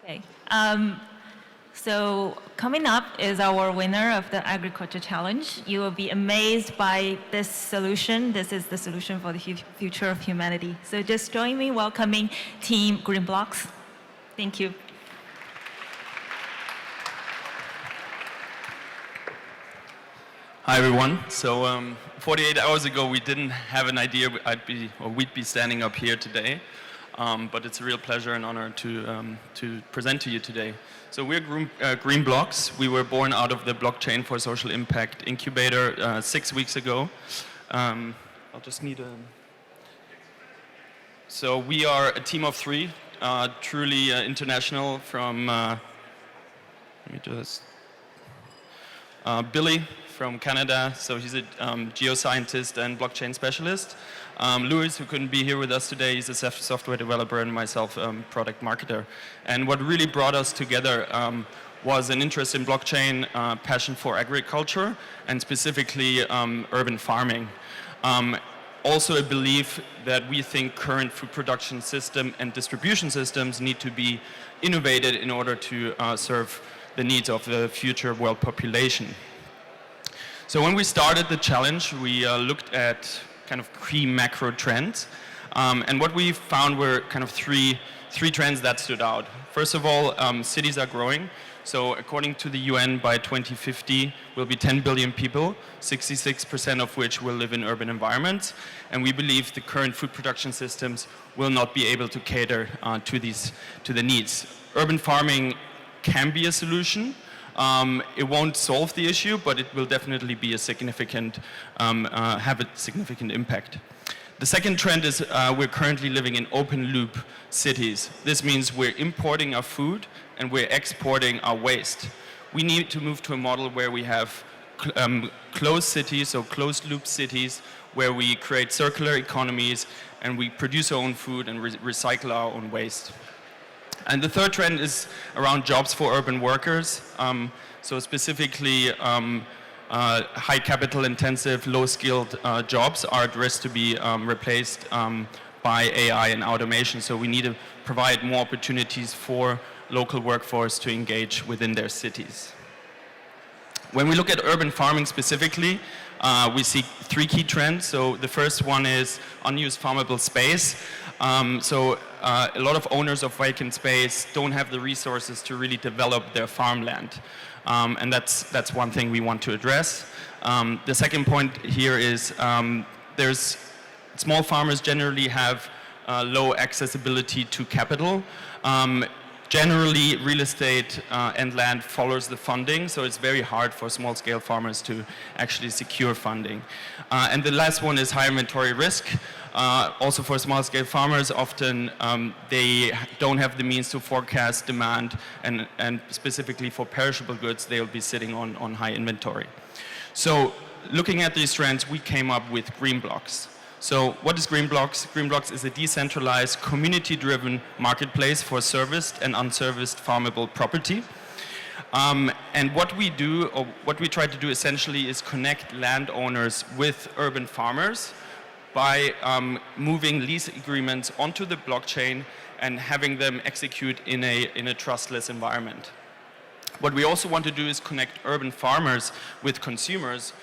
Okay. So coming up is our winner of the Agriculture Challenge. You will be amazed by this solution. This is the solution for the future of humanity. So just join me welcoming Team GreenBlocks. Thank you. Hi everyone. So 48 hours ago we didn't have an idea we'd be standing up here today, but it's a real pleasure and honor to present to you today. So we're GreenBlocks. We were born out of the Blockchain for Social Impact Incubator 6 weeks ago. I'll just need a... So we are a team of 3, truly international from, let me do this. Billy from Canada, so he's a geoscientist and blockchain specialist. Louis, who couldn't be here with us today, he's a software developer, and myself, product marketer. And what really brought us together was an interest in blockchain, passion for agriculture, and specifically urban farming. Also a belief that we think current food production system and distribution systems need to be innovated in order to serve the needs of the future world population. So when we started the challenge, we looked at kind of key macro trends. And what we found were kind of three trends that stood out. First of all, cities are growing. So according to the UN, by 2050, we'll be 10 billion people, 66% of which will live in urban environments. And we believe the current food production systems will not be able to cater to the needs. Urban farming can be a solution. It won't solve the issue, but it will definitely be a significant, have a significant impact. The second trend is we're currently living in open loop cities. This means we're importing our food and we're exporting our waste. We need to move to a model where we have closed cities, so closed loop cities, where we create circular economies and we produce our own food and recycle our own waste. And the third trend is around jobs for urban workers. So specifically, high capital intensive, low skilled jobs are at risk to be replaced by AI and automation. So we need to provide more opportunities for local workforce to engage within their cities. When we look at urban farming specifically, we see 3 key trends. So the first one is unused farmable space. A lot of owners of vacant space don't have the resources to really develop their farmland. And that's one thing we want to address. The second point here is small farmers generally have low accessibility to capital. Generally, real estate and land follows the funding, so it's very hard for small-scale farmers to actually secure funding. And the last one is high inventory risk. Also for small-scale farmers, often they don't have the means to forecast demand, and specifically for perishable goods, they'll be sitting on high inventory. So looking at these trends, we came up with GreenBlocks. So what is GreenBlocks? GreenBlocks is a decentralized, community-driven marketplace for serviced and unserviced farmable property. And what we do, or what we try to do essentially, is connect landowners with urban farmers by moving lease agreements onto the blockchain and having them execute in a trustless environment. What we also want to do is connect urban farmers with consumers.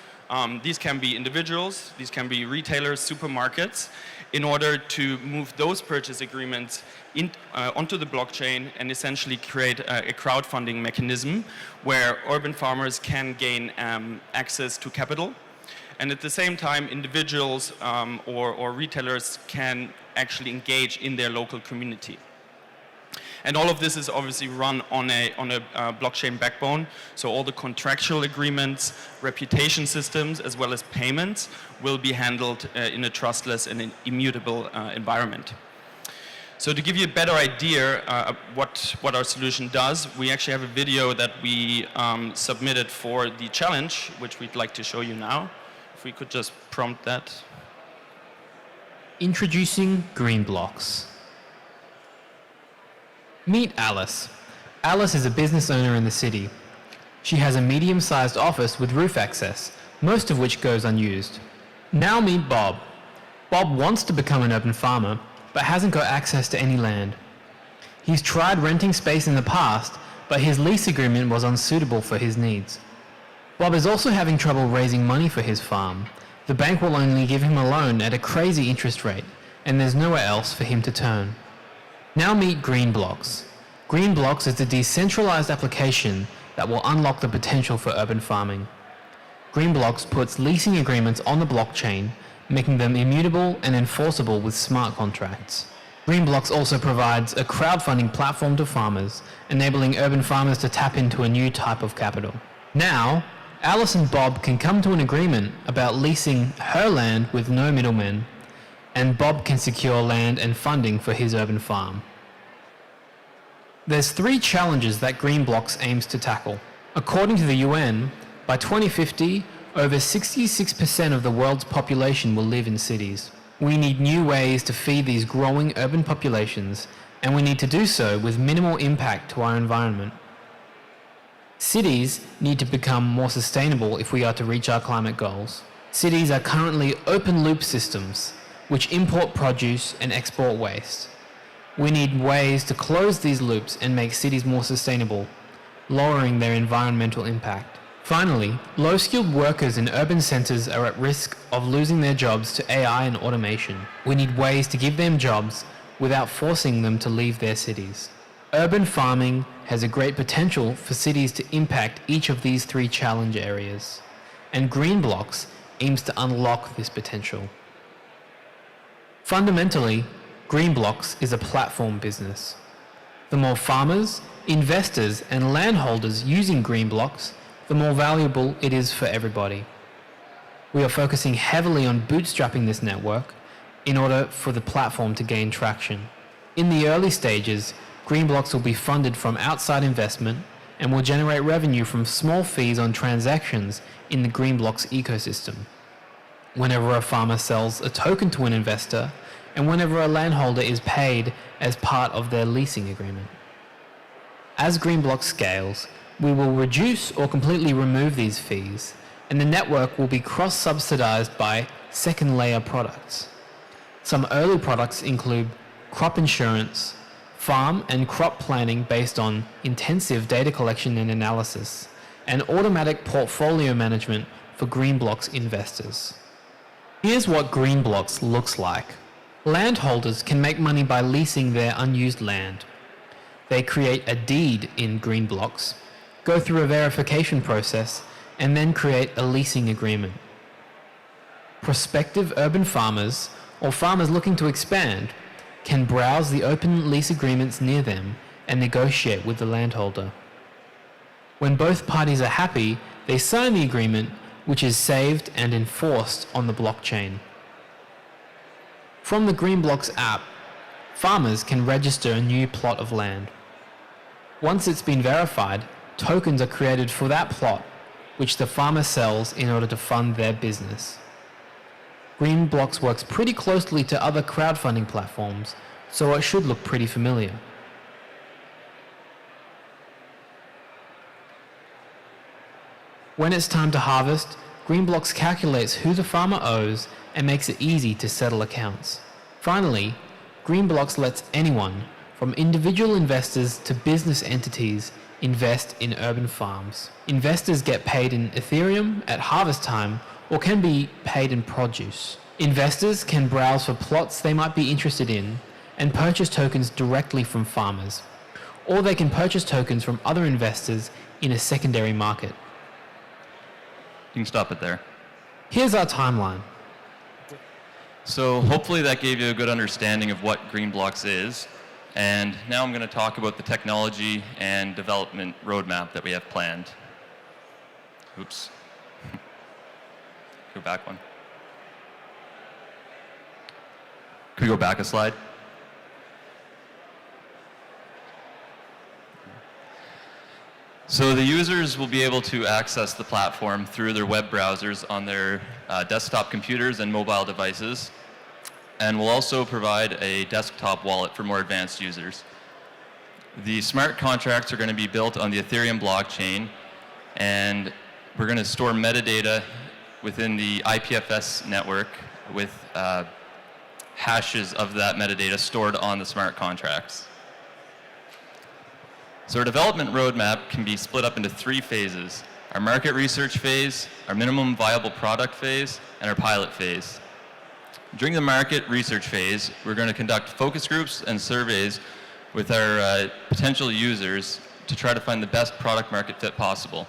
These can be individuals, these can be retailers, supermarkets, in order to move those purchase agreements onto the blockchain and essentially create a crowdfunding mechanism where urban farmers can gain access to capital. And at the same time, individuals or retailers can actually engage in their local community. And all of this is obviously run on a blockchain backbone. So all the contractual agreements, reputation systems, as well as payments will be handled in a trustless and an immutable environment. So to give you a better idea of what our solution does, we actually have a video that we submitted for the challenge, which we'd like to show you now. If we could just prompt that. Introducing GreenBlocks. Meet Alice. Alice is a business owner in the city. She has a medium-sized office with roof access, most of which goes unused. Now meet Bob. Bob wants to become an urban farmer, but hasn't got access to any land. He's tried renting space in the past, but his lease agreement was unsuitable for his needs. Bob is also having trouble raising money for his farm. The bank will only give him a loan at a crazy interest rate, and there's nowhere else for him to turn. Now meet GreenBlocks. GreenBlocks is a decentralized application that will unlock the potential for urban farming. GreenBlocks puts leasing agreements on the blockchain, making them immutable and enforceable with smart contracts. GreenBlocks also provides a crowdfunding platform to farmers, enabling urban farmers to tap into a new type of capital. Now, Alice and Bob can come to an agreement about leasing her land with no middlemen, and Bob can secure land and funding for his urban farm. There's 3 challenges that GreenBlocks aims to tackle. According to the UN, by 2050, over 66% of the world's population will live in cities. We need new ways to feed these growing urban populations, and we need to do so with minimal impact to our environment. Cities need to become more sustainable if we are to reach our climate goals. Cities are currently open-loop systems, which import produce and export waste. We need ways to close these loops and make cities more sustainable, lowering their environmental impact. Finally, low-skilled workers in urban centers are at risk of losing their jobs to AI and automation. We need ways to give them jobs without forcing them to leave their cities. Urban farming has a great potential for cities to impact each of these 3 challenge areas, and GreenBlocks aims to unlock this potential. Fundamentally, GreenBlocks is a platform business. The more farmers, investors, and landholders using GreenBlocks, the more valuable it is for everybody. We are focusing heavily on bootstrapping this network in order for the platform to gain traction. In the early stages, GreenBlocks will be funded from outside investment and will generate revenue from small fees on transactions in the GreenBlocks ecosystem. Whenever a farmer sells a token to an investor, and whenever a landholder is paid as part of their leasing agreement. As GreenBlocks scales, we will reduce or completely remove these fees, and the network will be cross-subsidized by second-layer products. Some early products include crop insurance, farm and crop planning based on intensive data collection and analysis, and automatic portfolio management for GreenBlocks investors. Here's what GreenBlocks looks like. Landholders can make money by leasing their unused land. They create a deed in GreenBlocks, go through a verification process, and then create a leasing agreement. Prospective urban farmers or farmers looking to expand can browse the open lease agreements near them and negotiate with the landholder. When both parties are happy, they sign the agreement, which is saved and enforced on the blockchain. From the GreenBlocks app, farmers can register a new plot of land. Once it's been verified, tokens are created for that plot, which the farmer sells in order to fund their business. GreenBlocks works pretty closely to other crowdfunding platforms, so it should look pretty familiar. When it's time to harvest, GreenBlocks calculates who the farmer owes and makes it easy to settle accounts. Finally, GreenBlocks lets anyone, from individual investors to business entities, invest in urban farms. Investors get paid in Ethereum at harvest time or can be paid in produce. Investors can browse for plots they might be interested in and purchase tokens directly from farmers, or they can purchase tokens from other investors in a secondary market. You can stop it there. Here's our timeline. So hopefully that gave you a good understanding of what GreenBlocks is. And now I'm going to talk about the technology and development roadmap that we have planned. Oops. Go back one. Could we go back a slide? So the users will be able to access the platform through their web browsers on their desktop computers and mobile devices. And we'll also provide a desktop wallet for more advanced users. The smart contracts are going to be built on the Ethereum blockchain, and we're going to store metadata within the IPFS network with hashes of that metadata stored on the smart contracts. So our development roadmap can be split up into 3 phases: our market research phase, our minimum viable product phase, and our pilot phase. During the market research phase, we're going to conduct focus groups and surveys with our potential users to try to find the best product market fit possible.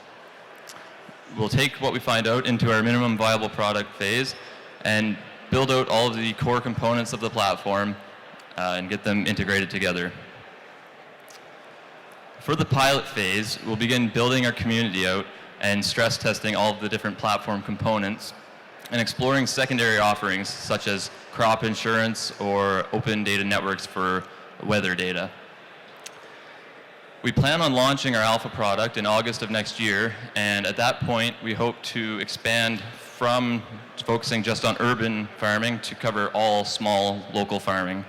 We'll take what we find out into our minimum viable product phase and build out all of the core components of the platform and get them integrated together. For the pilot phase, we'll begin building our community out and stress testing all of the different platform components and exploring secondary offerings such as crop insurance or open data networks for weather data. We plan on launching our alpha product in August of next year, and at that point we hope to expand from focusing just on urban farming to cover all small local farming.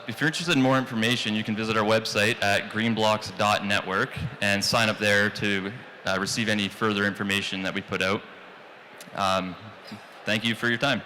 If you're interested in more information, you can visit our website at greenblocks.network and sign up there to receive any further information that we put out. Thank you for your time.